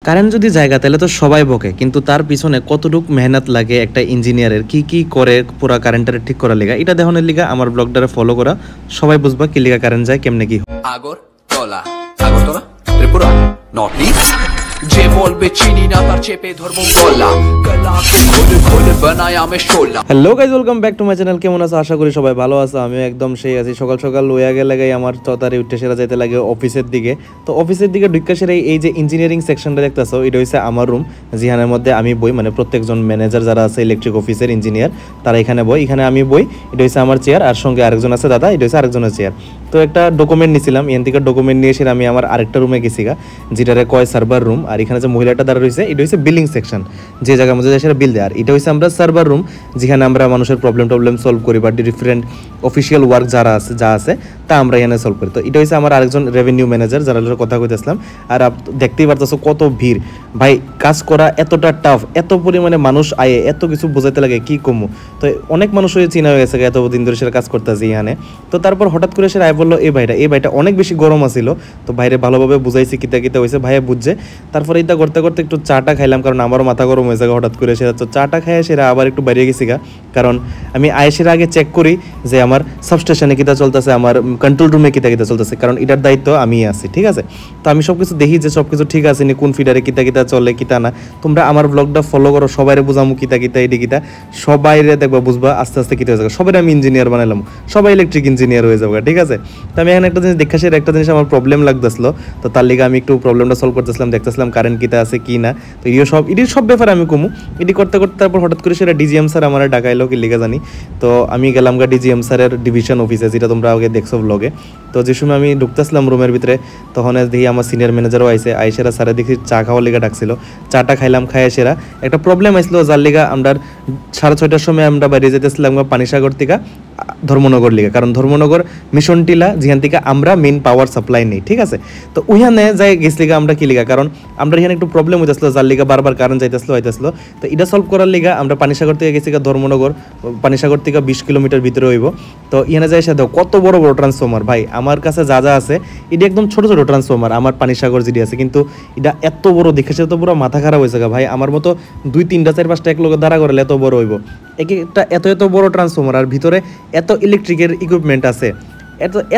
Current যদি জায়গা তাহলে তো সবাই বকে, কিন্তু তার পিছনে কতটুক মেহনত লাগে একটা ইঞ্জিনিয়ারের, কি কি করে পুরা কারেন্টের ঠিক করার লিগা, এটা দেখানোর লিগা আমার ব্লগটারে ফলো করা, সবাই বুঝবা কি লিগা কারেন্ট যায় কেমনে কি। আগরতলা ত্রিপুরা নর্থ ইস্ট যে বলবে চিনি না তার চেপে ধরবো গলা গলাকে খুলে খুলে বানায় আমি শোলা। Hello guys, welcome back to my channel. কেমন আছো? আশা করি সবাই ভালো আছো। আমিও একদম সেই আছি। সকাল সকাল লইয়া গেলে গাই আমার চতারে উঠে সেরা যাইতে লাগে অফিসের দিকে। তো অফিসের দিকে ঢুকা সেরা এই যে ইঞ্জিনিয়ারিং সেকশনটা দেখতেছো, এটা হচ্ছে আমার রুম, যেখানের মধ্যে আমি বই, মানে প্রত্যেকজন ম্যানেজার যারা আছে ইলেকট্রিক অফিসের ইঞ্জিনিয়ার তারা এখানে বই, এখানে আমি বই। এটা হচ্ছে আমার চেয়ার, আর সঙ্গে আরেকজন আছে দাদা, এটা হচ্ছে আরেকজনের চেয়ার। তো একটা ডকুমেন্ট নিয়েছিলাম, এখান থেকে ডকুমেন্ট নিয়ে এসে আমি আমার আরেকটা রুমে গেছি গা, যেটারে কয় সার্ভার রুম। আর এখানে যে মহিলাটা দ্বারা রয়েছে এটা হচ্ছে বিলিং সেকশন, যে জায়গার মধ্যে সেটা বিল দেয়। আর এটা হচ্ছে আমরা সার্ভার রুম, যেখানে আমরা মানুষের প্রবলেম সলভ করি বা ডিফারেন্ট অফিসিয়াল ওয়ার্ক যারা আছে তা আমরা এখানে সলভ করি। তো এটা হচ্ছে আমার আরেকজন রেভিনিউ ম্যানেজার যারা কথা কইতেছিলাম। আর দেখতেই পারতেছো কত ভিড় ভাই, কাজ করা এতটা টাফ, এত পরিমাণে মানুষ আয়ে, এত কিছু বোঝাইতে লাগে কি কমু। তো অনেক মানুষ হয়ে চিনা হয়ে গেছে এত দিন ধরে সেটা কাজ করতেছে এখানে। তো তারপর হঠাৎ করে সে আয় বললো এই ভাইটা অনেক বেশি গরম আছিল। তো ভাইরে ভালোভাবে বুঝাইছি কিতা হয়েছে, ভাইয়া বুঝছে। তারপরে এটা করতে করতে একটু চাটা খাইলাম, কারণ আমারও মাথা গরম হয়েছে হঠাৎ করে সেটা। তো চাটা খাইয়ে সেরা আবার একটু বাইরে গেছি গা, কারণ আমি আয়েসের আগে চেক করি যে আমার সাবস্টেশনে কিতা চলতেছে, আমার কন্ট্রোল রুমে কিতা চলতেছে, কারণ এটার দায়িত্ব আমি আছি, ঠিক আছে। তো আমি সব কিছু দেখি যে সব কিছু ঠিক আছে নি, কোন ফিডারে কিতা চলে কিতা না। তোমরা আমার ব্লগটা ফলো করো, সবাইরে বুঝামু কিতা এটি কিতা, সবাইরে দেখবা বুঝবা আস্তে আস্তে কিতা হয়ে যাবে। সবাই আমি ইঞ্জিনিয়ার বানালাম, সবাই ইলেকট্রিক ইঞ্জিনিয়ার হয়ে যাবে, ঠিক আছে। তো আমি এখানে একটা জিনিস দেখা, সেটা একটা জিনিস আমার প্রবলেম লাগতেছিল। তো তার লিগে আমি একটু প্রবলেমটা সলভ করতেছিলাম, দেখতেছিলাম কারেন্ট কিতা আছে কি না। তো এটির সব ব্যাপারে আমি কমু এটি করতে করতে তারপর হঠাৎ করে সেটা ডিজিএম স্যার আমার ডাকাইলো কি লিগা জানি। তো আমি গেলাম গা ডিজিএম স্যারের ডিভিশন অফিসে, যেটা তোমরা আগে দেখছো ব্লগে। তো যে সময় আমি ঢুকতেছিলাম রুমের ভিতরে, তখন দেখি আমার সিনিয়র ম্যানেজারও আইসেরা স্যারে দেখি চা খাওয়ার লিগা ডাকছিল। চাটা খাইলাম, খাইয়ে সেরা একটা প্রবলেম আসলো, যার লিগা আমরা 6:30টার সময় আমরা বাইরে যেতেছিলাম পানিসাগর থেকে ধর্মনগর লিগা, কারণ ধর্মনগর মিশন টিলা যেখান থেকে আমরা মেইন পাওয়ার সাপ্লাই নেই, ঠিক আছে। তো ওইখানে যাই গেছি আমরা কি লিগা, কারণ আমরা এখানে একটু প্রবলেম হইতেছিল, যার লিগা বারবার কারেন্ট যাইতেছিল হইতেছিল। তো এটা সলভ করার লিগা আমরা পানিসাগর থেকে গেছি ধর্মনগর, পানিসাগর থেকে 20 কিলোমিটার ভিতরে হইব। তো এখানে যাই সাথে কত বড় বড় ট্রান্সফর্মার ভাই, আমার কাছে যা আছে এটা একদম ছোট ছোট ট্রান্সফর্মার আমার পানিসাগর যেটি আছে, কিন্তু এটা এত বড় দেখেছে তো পুরো মাথা খারাপ হয়েছে ভাই। আমার মতো 2, 3টা 4, 5টা এক লোক দাঁড়া করলে এত বড় হইব একটা এত বড় ট্রান্সফর্মার, আর ভিতরে এত ইলেকট্রিকের ইকুইপমেন্ট আছে,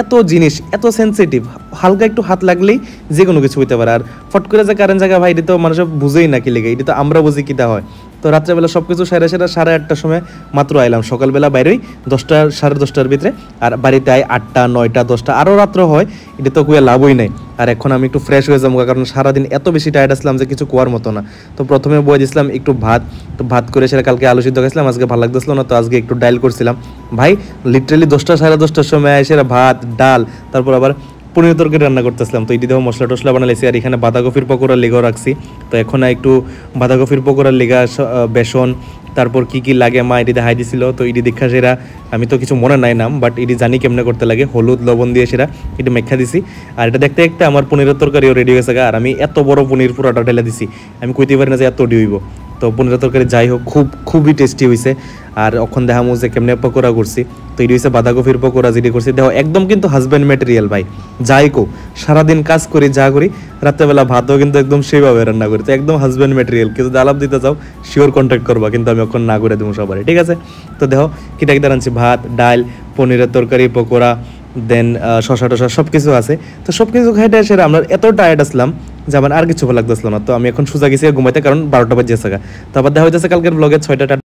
এত জিনিস, এত সেন্সিটিভ, হালকা একটু হাত লাগলেই যে কোনো কিছু হইতে পারে। আর ফট করে যে কারেন্ট জায়গা ভাই, এটা তো মানুষ বুঝেই না কি লেগে, এটা তো আমরা বুঝি কিতা হয়। তো রাত্রেবেলা সব কিছু সাড়ে 8টার সময় মাত্র আইলাম, সকালবেলা বাইরেই 10টা 10:30টার ভিতরে, আর বাড়িতে আই 8টা 9টা 10টা, আরও রাত্র হয়, এটা তো কুয়া লাভই নাই। আর এখন আমি একটু ফ্রেশ হয়ে যাবো, কারণ সারাদিন এত বেশি টায়ার্ড আসলাম যে কিছু কুয়ার মতো না। তো প্রথমে বয়ে দিয়েছিলাম একটু ভাত, তো ভাত করে সেটা কালকে আলু সিদ্ধ খাইছিলাম, আজকে ভালো লাগতেছিল না, তো আজকে একটু ডাইল করছিলাম ভাই। লিটারেলি 10টা 10:30টার সময় সেটা ভাত ডাল, তারপর আবার পনির তরকারি রান্না করতেছিলাম। তো এটি দেখো মশলা টসলা বানাইছি, আর এখানে বাঁধাকপির পকোড়ার লেগাও রাখছি। তো এখন একটু বাঁধাকপির পকোড়ার লেগা বেসন, তারপর কি কি লাগে মা এটি দেখাই দিছিল। তো এটি দেখা সেরা আমি তো কিছু মনে নাই নাম, বাট এটি জানি কেমনে করতে লাগে, হলুদ লবণ দিয়ে সেটা এটি মেখা দিছি। আর এটা দেখতে দেখতে আমার পনিরের তরকারিও রেডি হয়েছে, আর আমি এত বড় পনির পুরোটা ঢেলে দিছি, আমি কইতে পারি না যে এত হইব। তো পনিরের তরকারি যাই হোক খুবই টেস্টি হয়েছে। আর এখন দেখামো যে কেমনে পকোড়া করছি। তো এটি হচ্ছে বাঁধাকপির পকোড়া যেটি করছি, দেখো একদম কিন্তু হাজব্যান্ড ম্যাটেরিয়াল ভাই। যাই কো সারাদিন কাজ করি যা করি, রাত্রেবেলা ভাতও কিন্তু একদম সেইভাবে রান্না করি। তো একদম হাজব্যান্ড ম্যাটেরিয়াল, কেউ যদি আলাপ দিতে চাও শিওর কন্ট্যাক্ট করবা, কিন্তু আমি এখন না করে দেবো সবারই, ঠিক আছে। তো দেখো কিটা রাঁধছি, ভাত ডাল পনিরের তরকারি পকোড়া, দেন শশা টশা সব কিছু আছে। তো সব কিছু খাইতে এসে আমরা এত টায়ার্ড আসলাম যে আমার আর কিছু ভালো লাগতেছিল না। তো আমি এখন সোজা গেছি ঘুমাইতে, কারণ 12টা বাজে আছে। তো আবার দেখা হইতেছে কালকের ব্লগে 6টা।